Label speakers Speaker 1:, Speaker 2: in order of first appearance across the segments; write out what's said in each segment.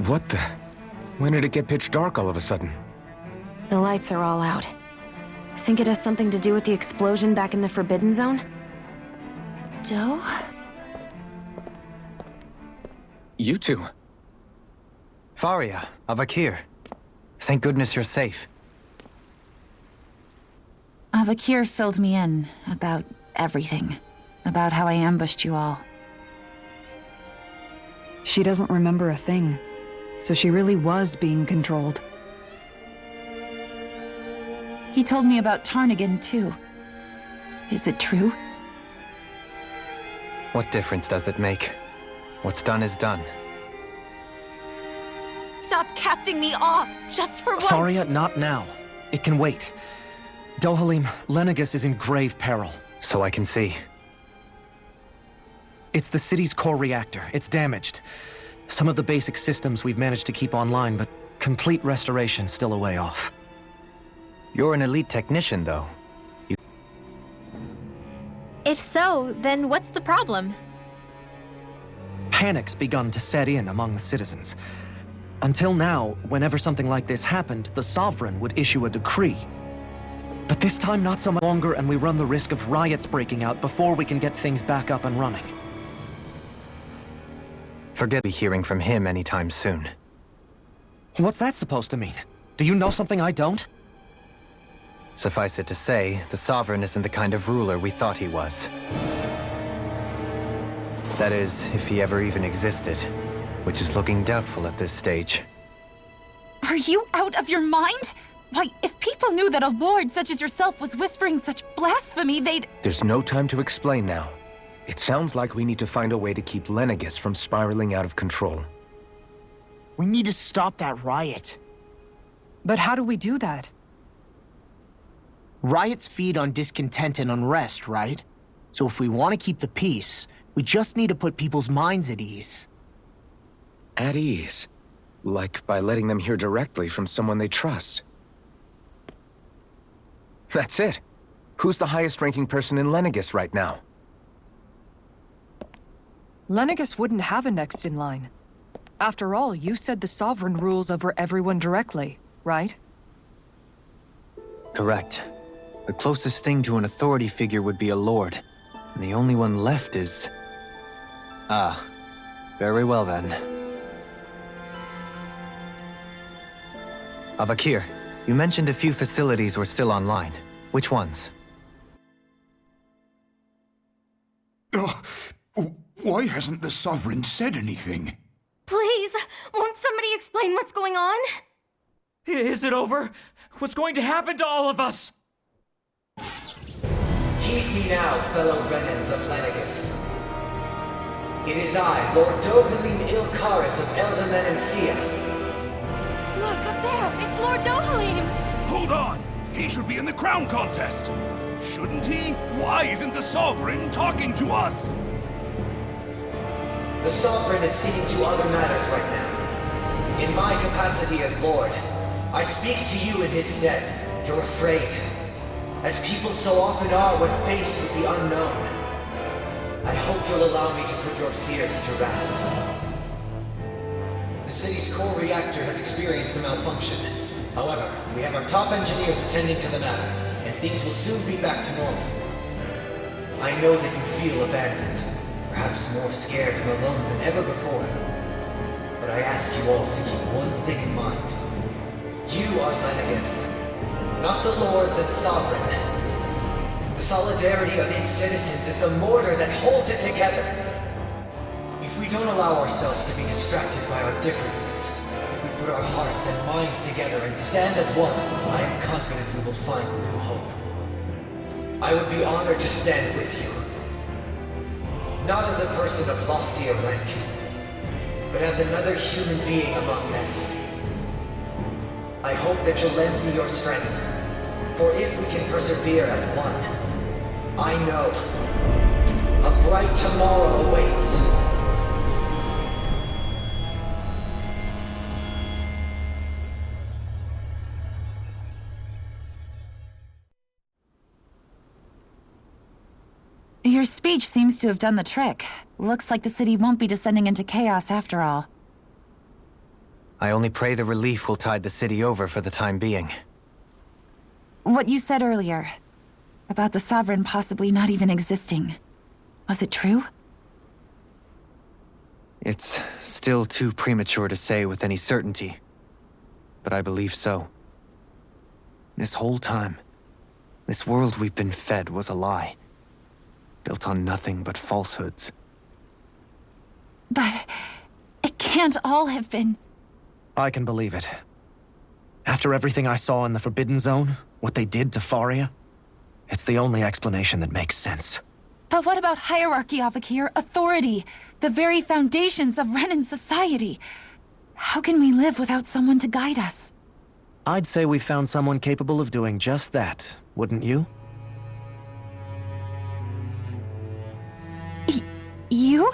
Speaker 1: What the? When did it get pitch dark all of a sudden?
Speaker 2: The lights are all out. Think it has something to do with the explosion back in the Forbidden Zone? Doe?
Speaker 1: You two.
Speaker 3: Faria, Avakir. Thank goodness you're safe.
Speaker 4: Avakir filled me in about everything. About how I ambushed you all.
Speaker 5: She doesn't remember a thing. So she really was being controlled.
Speaker 4: He told me about Tarnigan, too. Is it true?
Speaker 3: What difference does it make? What's done is done.
Speaker 6: Stop casting me off, just for once!
Speaker 7: Faria, not now. It can wait. Dohalim, Lenegis is in grave peril.
Speaker 3: So I can see.
Speaker 7: It's the city's core reactor. It's damaged. Some of the basic systems we've managed to keep online, but complete restoration's still a way off.
Speaker 3: You're an elite technician, though.
Speaker 6: If so, then what's the problem?
Speaker 7: Panic's begun to set in among the citizens. Until now, whenever something like this happened, the Sovereign would issue a decree. But this time, not so much longer, and we run the risk of riots breaking out before we can get things back up and running.
Speaker 3: Forget me hearing from him anytime soon.
Speaker 7: What's that supposed to mean? Do you know something I don't?
Speaker 3: Suffice it to say, the Sovereign isn't the kind of ruler we thought he was. That is, if he ever even existed, which is looking doubtful at this stage.
Speaker 4: Are you out of your mind? Why, if people knew that a lord such as yourself was whispering such blasphemy, they'd—
Speaker 1: There's no time to explain now. It sounds like we need to find a way to keep Lenegis from spiraling out of control.
Speaker 8: We need to stop that riot.
Speaker 5: But how do we do that?
Speaker 8: Riots feed on discontent and unrest, right? So if we want to keep the peace, we just need to put people's minds at ease.
Speaker 1: At ease? Like by letting them hear directly from someone they trust. That's it. Who's the highest-ranking person in Lenegis right now?
Speaker 5: Lenegis wouldn't have a next in line. After all, you said the Sovereign rules over everyone directly, right?
Speaker 3: Correct. The closest thing to an authority figure would be a lord. And the only one left is... Ah. Very well then. Avakir, you mentioned a few facilities were still online. Which ones?
Speaker 9: Why hasn't the Sovereign said anything?
Speaker 6: Please, won't somebody explain what's going on?
Speaker 10: Is it over? What's going to happen to all of us?
Speaker 11: Heed me now, fellow Renans of Lenegis. It is I, Lord Dohalim Ilkaris of Alphen and Shionne.
Speaker 6: Look, up there! It's Lord Dohalim!
Speaker 9: Hold on! He should be in the crown contest! Shouldn't he? Why isn't the Sovereign talking to us?
Speaker 11: The Sovereign is seeing to other matters right now. In my capacity as Lord, I speak to you in his stead. You're afraid. As people so often are when faced with the unknown. I hope you'll allow me to put your fears to rest. The city's core reactor has experienced a malfunction. However, we have our top engineers attending to the matter, and things will soon be back to normal. I know that you feel abandoned, perhaps more scared and alone than ever before. But I ask you all to keep one thing in mind. You are Lenegis, not the lords and sovereign. The solidarity of its citizens is the mortar that holds it together. If we don't allow ourselves to be distracted by our differences, if we put our hearts and minds together and stand as one, I am confident we will find new hope. I would be honored to stand with you. Not as a person of loftier rank, but as another human being among many. I hope that you'll lend me your strength, for if we can persevere as one, I know A bright tomorrow awaits.
Speaker 4: Your speech seems to have done the trick. Looks like the city won't be descending into chaos after all.
Speaker 3: I only pray the relief will tide the city over for the time being.
Speaker 4: What you said earlier, about the Sovereign possibly not even existing, was it true?
Speaker 3: It's still too premature to say with any certainty, but I believe so. This whole time, this world we've been fed was a lie, built on nothing but falsehoods.
Speaker 4: But it can't all have been...
Speaker 7: I can believe it. After everything I saw in the Forbidden Zone, what they did to Faria, it's the only explanation that makes sense.
Speaker 4: But what about hierarchy, Avakir? Authority? The very foundations of Renan society? How can we live without someone to guide us?
Speaker 7: I'd say we found someone capable of doing just that, wouldn't you?
Speaker 4: You?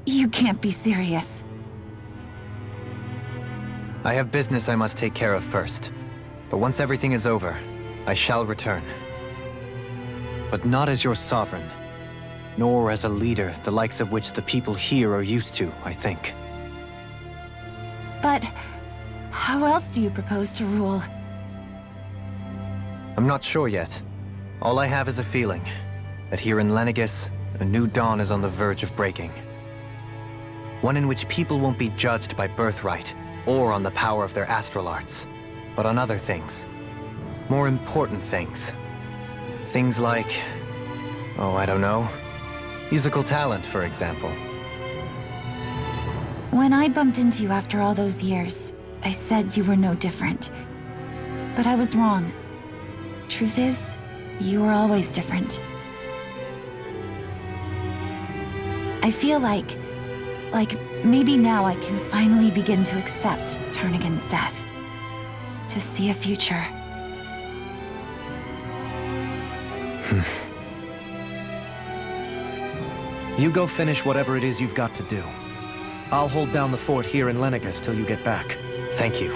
Speaker 4: You can't be serious.
Speaker 3: I have business I must take care of first. But once everything is over, I shall return. But not as your sovereign, nor as a leader the likes of which the people here are used to, I think.
Speaker 4: But how else do you propose to rule?
Speaker 3: I'm not sure yet. All I have is a feeling that here in Lenegis, a new dawn is on the verge of breaking. One in which people won't be judged by birthright or on the power of their astral arts, but on other things. More important things. Things like, oh, I don't know, musical talent, for example.
Speaker 4: When I bumped into you after all those years, I said you were no different. But I was wrong. Truth is, you were always different. I feel like maybe now I can finally begin to accept Turnagain's death. To see a future.
Speaker 7: You go finish whatever it is you've got to do. I'll hold down the fort here in Lenegis till you get back.
Speaker 3: Thank you.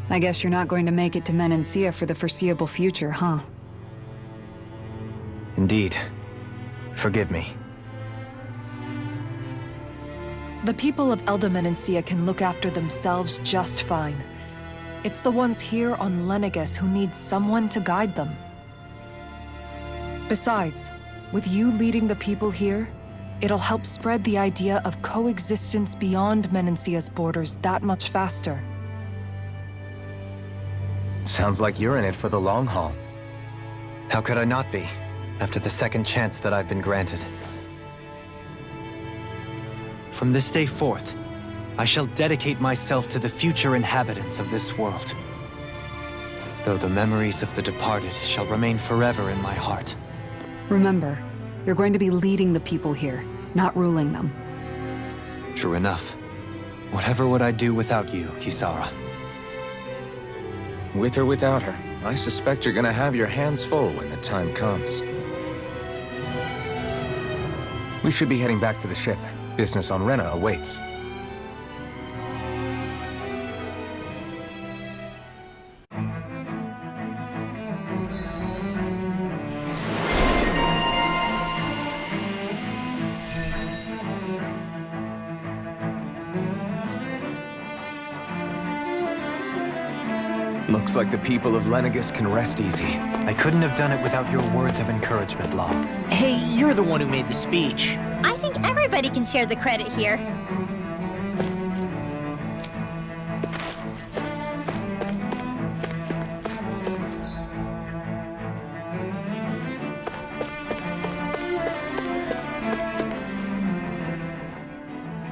Speaker 5: I guess you're not going to make it to Menancia for the foreseeable future, huh?
Speaker 3: Indeed. Forgive me.
Speaker 5: The people of Elda Menancia can look after themselves just fine. It's the ones here on Lenegis who need someone to guide them. Besides, with you leading the people here, it'll help spread the idea of coexistence beyond Menancia's borders that much faster.
Speaker 1: Sounds like you're in it for the long haul.
Speaker 3: How could I not be, after the second chance that I've been granted? From this day forth, I shall dedicate myself to the future inhabitants of this world. Though the memories of the departed shall remain forever in my heart.
Speaker 5: Remember, you're going to be leading the people here, not ruling them.
Speaker 3: True enough. Whatever would I do without you, Kisara?
Speaker 1: With or without her, I suspect you're gonna have your hands full when the time comes. We should be heading back to the ship. Business on Rena awaits. Looks like the people of Lenegis can rest easy.
Speaker 3: I couldn't have done it without your words of encouragement, Law.
Speaker 8: Hey, you're the one who made the speech.
Speaker 6: I think everybody can share the credit here.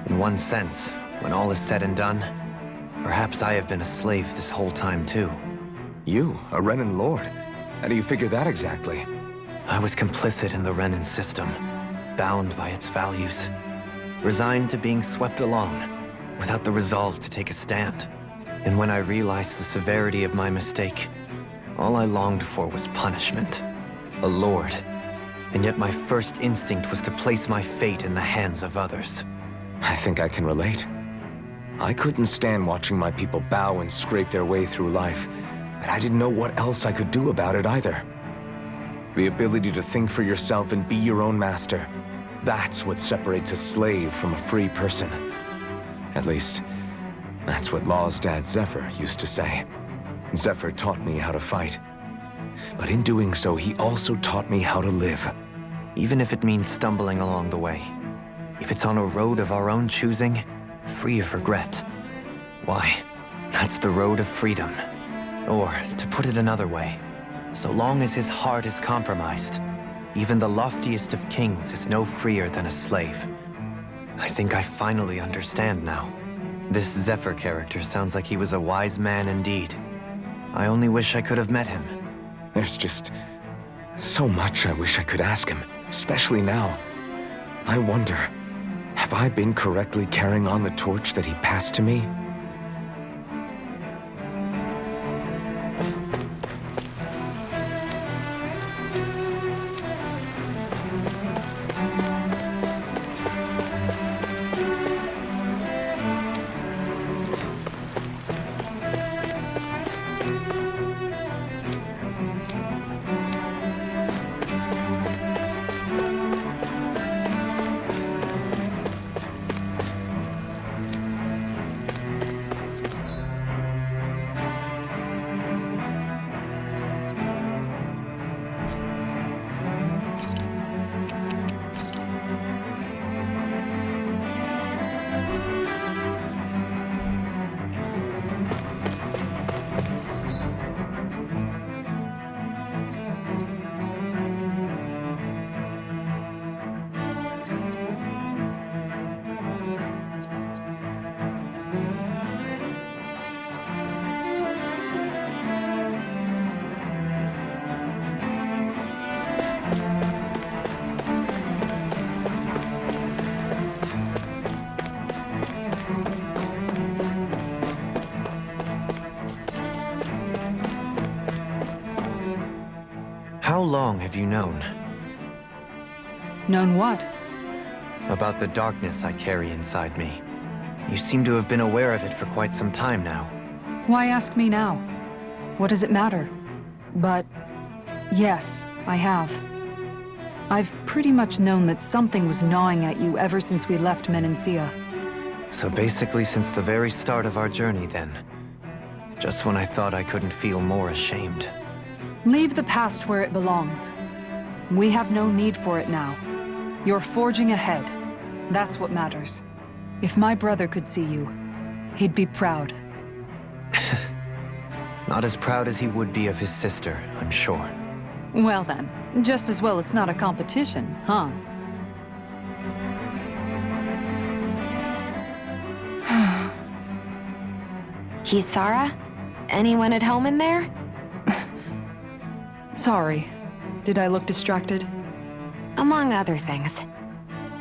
Speaker 3: In one sense, when all is said and done, perhaps I have been a slave this whole time, too.
Speaker 1: You, a Renan Lord? How do you figure that exactly?
Speaker 3: I was complicit in the Renan system, bound by its values, resigned to being swept along, without the resolve to take a stand. And when I realized the severity of my mistake, All I longed for was punishment. A lord. And yet my first instinct was to place my fate in the hands of others.
Speaker 1: I think I can relate. I couldn't stand watching my people bow and scrape their way through life, but I didn't know what else I could do about it either. The ability to think for yourself and be your own master, that's what separates a slave from a free person. At least, that's what Law's dad Zephyr used to say. Zephyr taught me how to fight. But in doing so, he also taught me how to live.
Speaker 3: Even if it means stumbling along the way. If it's on a road of our own choosing, free of regret. Why, that's the road of freedom. Or, to put it another way, so long as his heart is compromised, even the loftiest of kings is no freer than a slave. I think I finally understand now. This Zephyr character sounds like he was a wise man indeed. I only wish I could have met him.
Speaker 1: There's just so much I wish I could ask him, especially now. I wonder, have I been correctly carrying on the torch that he passed to me?
Speaker 3: How long have you known?
Speaker 5: Known what?
Speaker 3: About the darkness I carry inside me. You seem to have been aware of it for quite some time now.
Speaker 5: Why ask me now? What does it matter? But yes, I have. I've pretty much known that something was gnawing at you ever since we left Menancia.
Speaker 3: So basically since the very start of our journey then. Just when I thought I couldn't feel more ashamed.
Speaker 5: Leave the past where it belongs. We have no need for it now. You're forging ahead. That's what matters. If my brother could see you, he'd be proud.
Speaker 3: Not as proud as he would be of his sister, I'm sure.
Speaker 5: Well then, just as well it's not a competition, huh?
Speaker 2: Kisara? Anyone at home in there?
Speaker 5: Sorry. Did I look distracted?
Speaker 2: Among other things.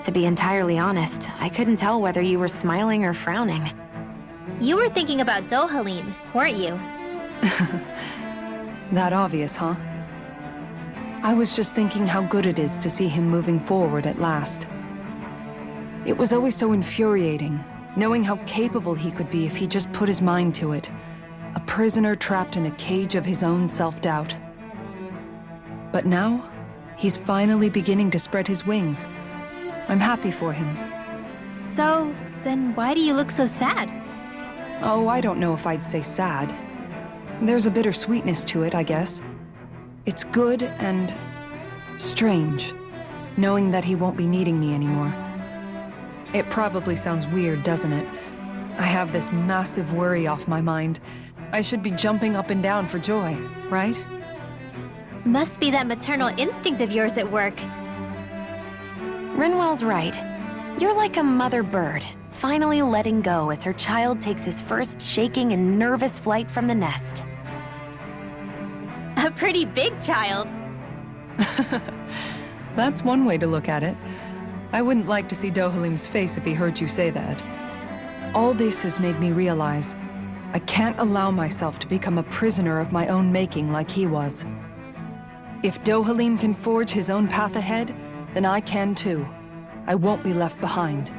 Speaker 2: To be entirely honest, I couldn't tell whether you were smiling or frowning.
Speaker 6: You were thinking about Dohalim, weren't you?
Speaker 5: That obvious, huh? I was just thinking how good it is to see him moving forward at last. It was always so infuriating, knowing how capable he could be if he just put his mind to it. A prisoner trapped in a cage of his own self-doubt. But now, he's finally beginning to spread his wings. I'm happy for him.
Speaker 6: So, then why do you look so sad?
Speaker 5: Oh, I don't know if I'd say sad. There's a bittersweetness to it, I guess. It's good and strange, knowing that he won't be needing me anymore. It probably sounds weird, doesn't it? I have this massive worry off my mind. I should be jumping up and down for joy, right?
Speaker 6: Must be that maternal instinct of yours at work.
Speaker 2: Rinwell's right. You're like a mother bird, finally letting go as her child takes his first shaking and nervous flight from the nest.
Speaker 6: A pretty big child.
Speaker 5: That's one way to look at it. I wouldn't like to see Dohalim's face if he heard you say that. All this has made me realize I can't allow myself to become a prisoner of my own making like he was. If Dohalim can forge his own path ahead, then I can too. I won't be left behind.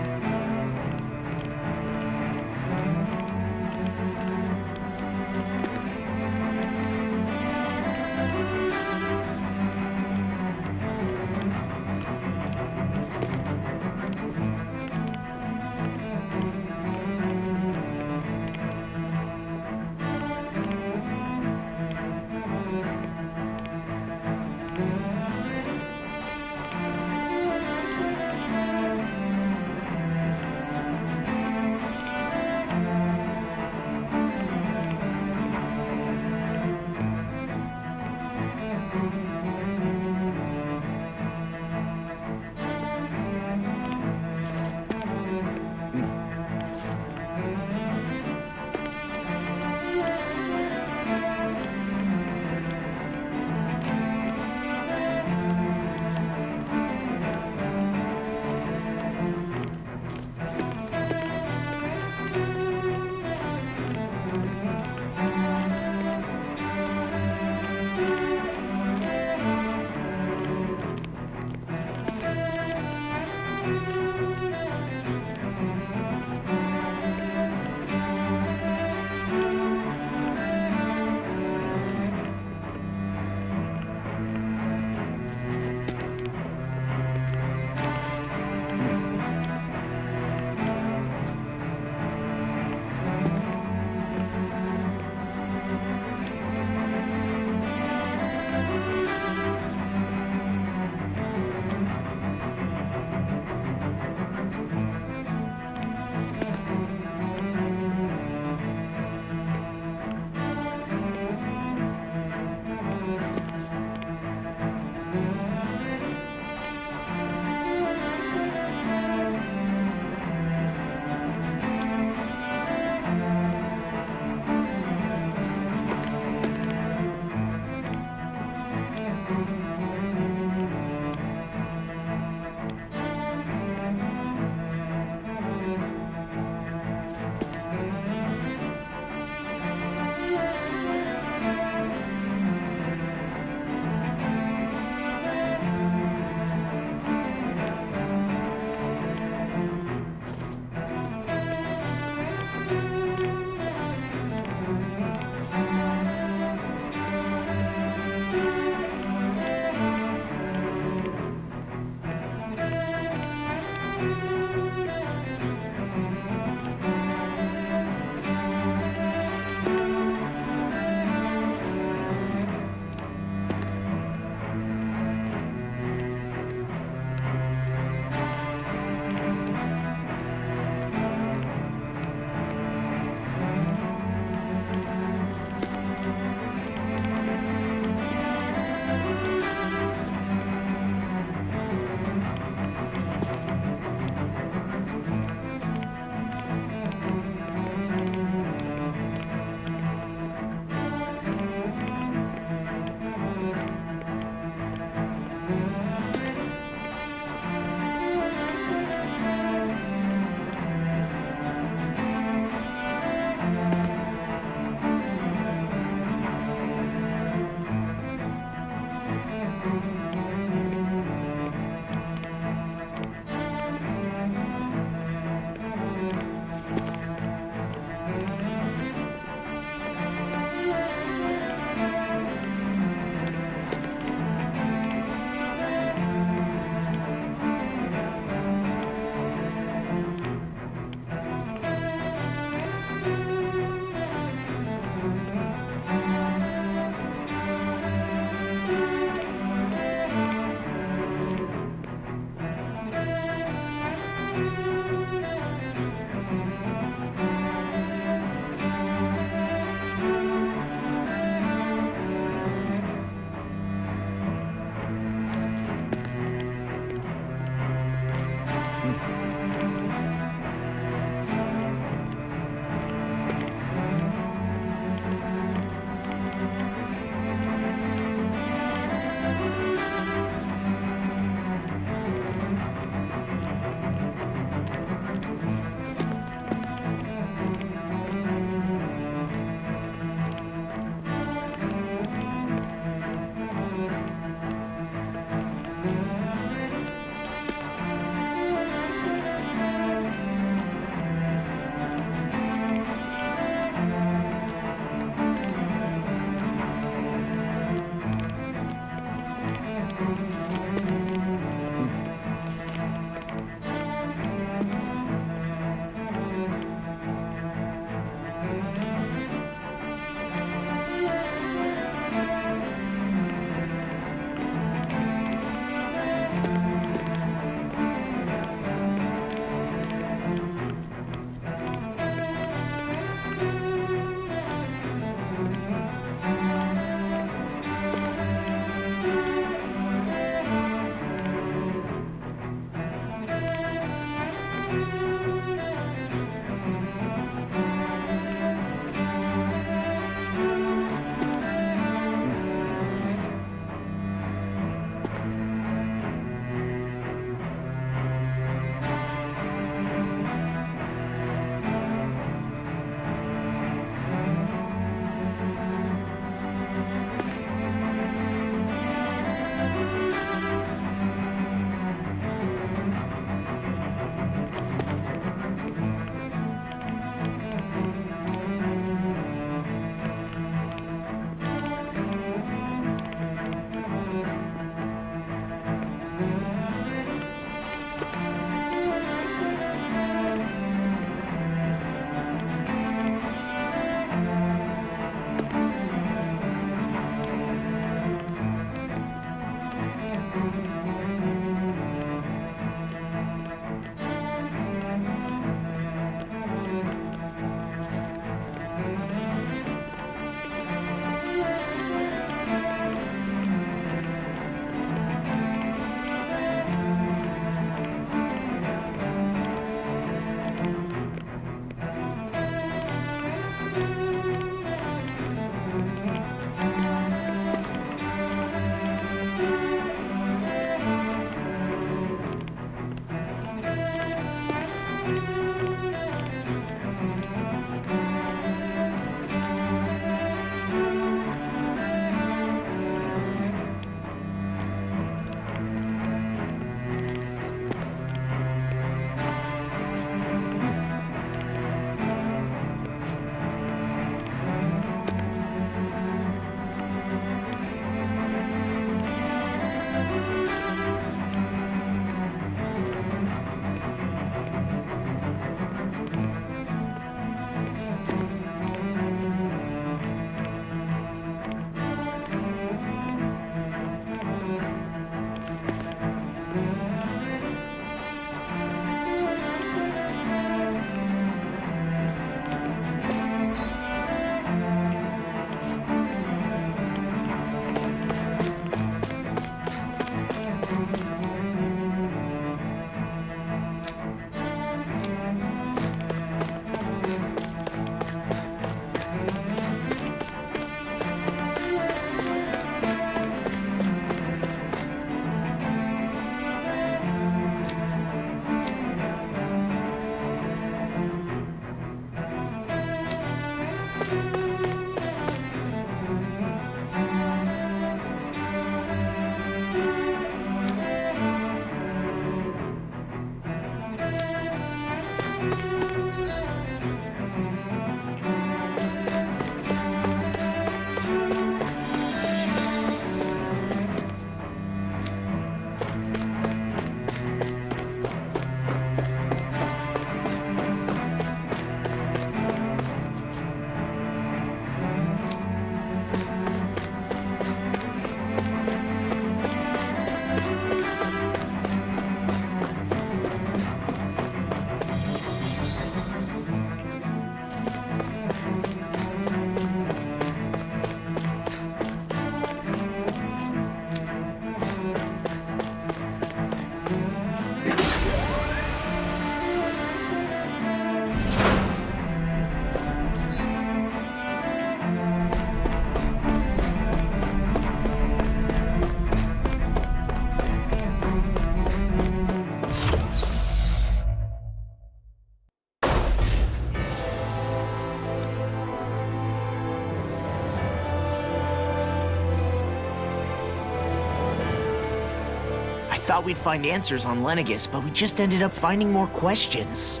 Speaker 8: thought we'd find answers on Lenegis, but we just ended up finding more questions.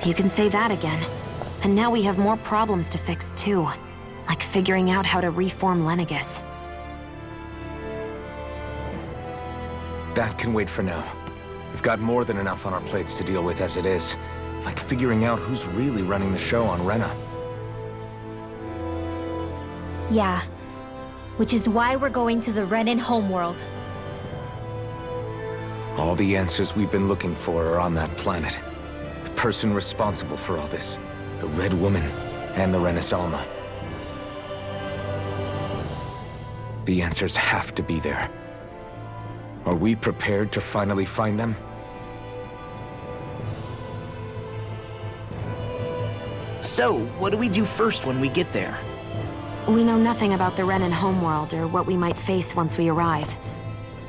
Speaker 2: You can say that again. And now we have more problems to fix, too. Like figuring out how to reform Lenegis.
Speaker 1: That can wait for now. We've got more than enough on our plates to deal with as it is. Like figuring out who's really running the show on Rena.
Speaker 6: Yeah. Which is why we're going to the Renan homeworld.
Speaker 1: All the answers we've been looking for are on that planet. The person responsible for all this. The Red Woman and the Renaissance. The answers have to be there. Are we prepared to finally find them?
Speaker 8: So, what do we do first when we get there?
Speaker 2: We know nothing about the Renan homeworld or what we might face once we arrive.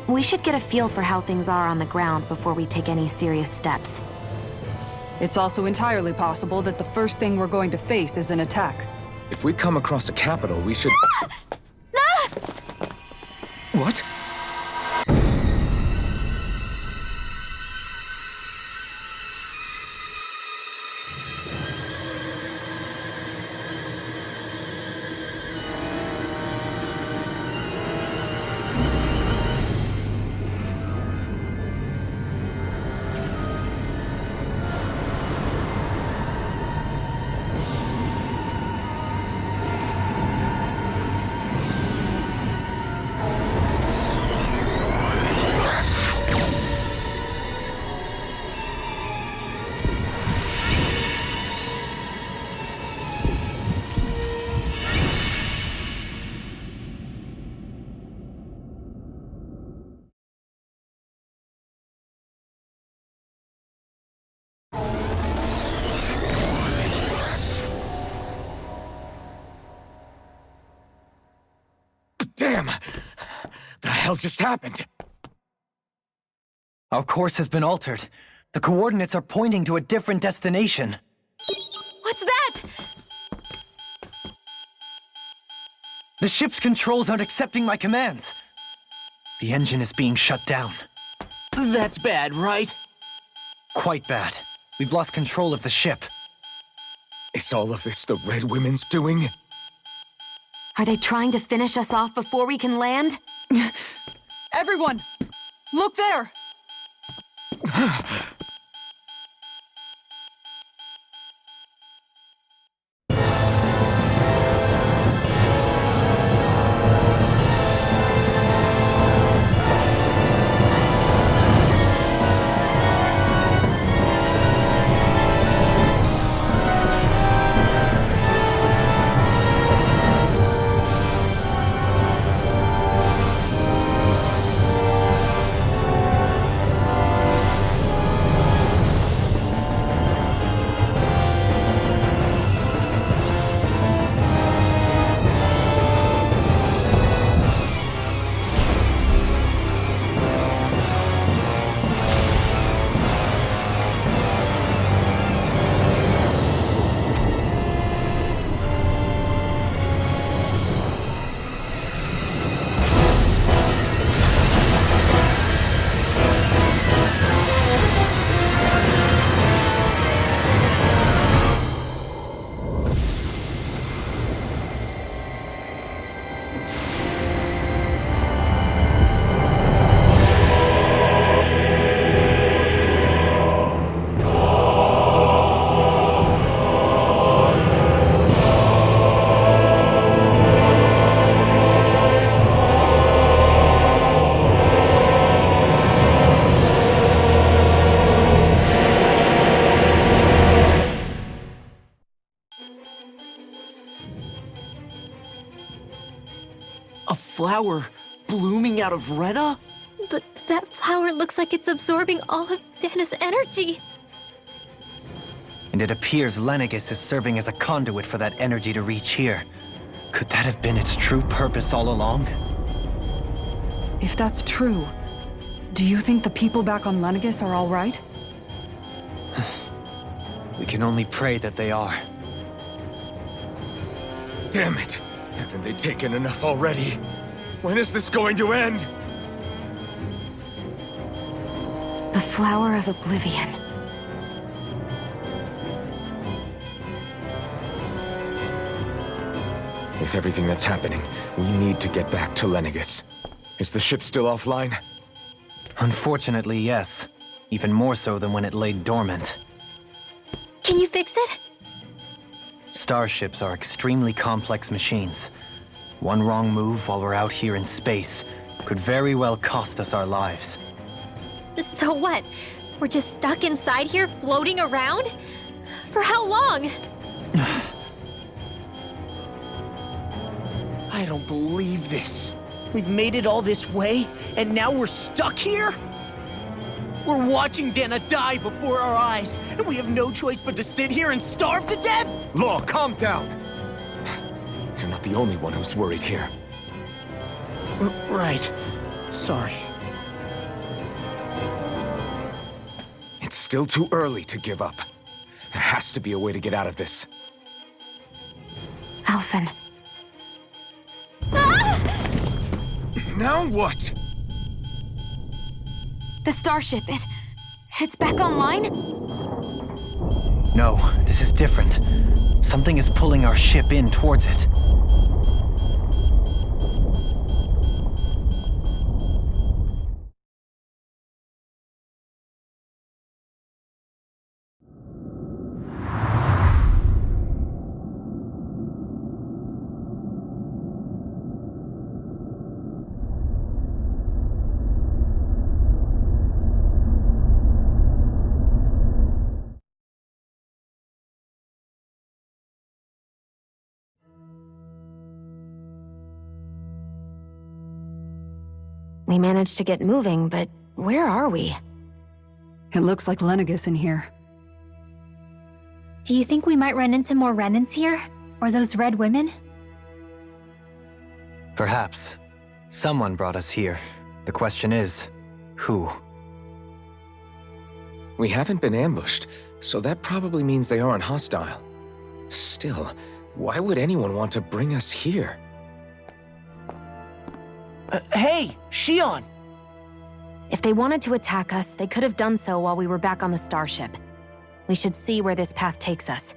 Speaker 2: We should get a feel for how things are on the ground before we take any serious steps.
Speaker 5: It's also entirely possible that the first thing we're going to face is an attack.
Speaker 1: If we come across a capital, we should... What? Damn! The hell just happened?
Speaker 3: Our course has been altered. The coordinates are pointing to a different destination.
Speaker 6: What's that?
Speaker 3: The ship's controls aren't accepting my commands. The engine is being shut down.
Speaker 8: That's bad, right?
Speaker 3: Quite bad. We've lost control of the ship.
Speaker 1: Is all of this the Red Women's doing?
Speaker 2: Are they trying to finish us off before we can land?
Speaker 5: Everyone! Look there!
Speaker 8: A flower blooming out of Rena?
Speaker 6: But that flower looks like it's absorbing all of Dahna's energy.
Speaker 3: And it appears Lenegis is serving as a conduit for that energy to reach here. Could that have been its true purpose all along?
Speaker 5: If that's true, do you think the people back on Lenegis are all right?
Speaker 3: We can only pray that they are.
Speaker 1: Damn it! Haven't they taken enough already? When is this going to end?
Speaker 2: The Flower of Oblivion.
Speaker 1: With everything that's happening, we need to get back to Lenegis. Is the ship still offline?
Speaker 3: Unfortunately, yes. Even more so than when it lay dormant.
Speaker 6: Can you fix it?
Speaker 3: Starships are extremely complex machines. One wrong move while we're out here in space could very well cost us our lives.
Speaker 6: So what? We're just stuck inside here, floating around? For how long?
Speaker 8: I don't believe this. We've made it all this way, and now we're stuck here? We're watching Dahna die before our eyes, and we have no choice but to sit here and starve to death?
Speaker 1: Law, calm down! You're not the only one who's worried here.
Speaker 8: Right. Sorry.
Speaker 1: It's still too early to give up. There has to be a way to get out of this.
Speaker 2: Alphen.
Speaker 1: Now what?
Speaker 2: The starship, it's back online?
Speaker 3: No, this is different. Something is pulling our ship in towards it.
Speaker 2: We managed to get moving, but where are we?
Speaker 5: It looks like Lenegis in here.
Speaker 6: Do you think we might run into more Renans here? Or those red women?
Speaker 3: Perhaps. Someone brought us here. The question is, who?
Speaker 1: We haven't been ambushed, so that probably means they aren't hostile. Still, why would anyone want to bring us here?
Speaker 8: Hey, Shionne!
Speaker 2: If they wanted to attack us, they could have done so while we were back on the starship. We should see where this path takes us.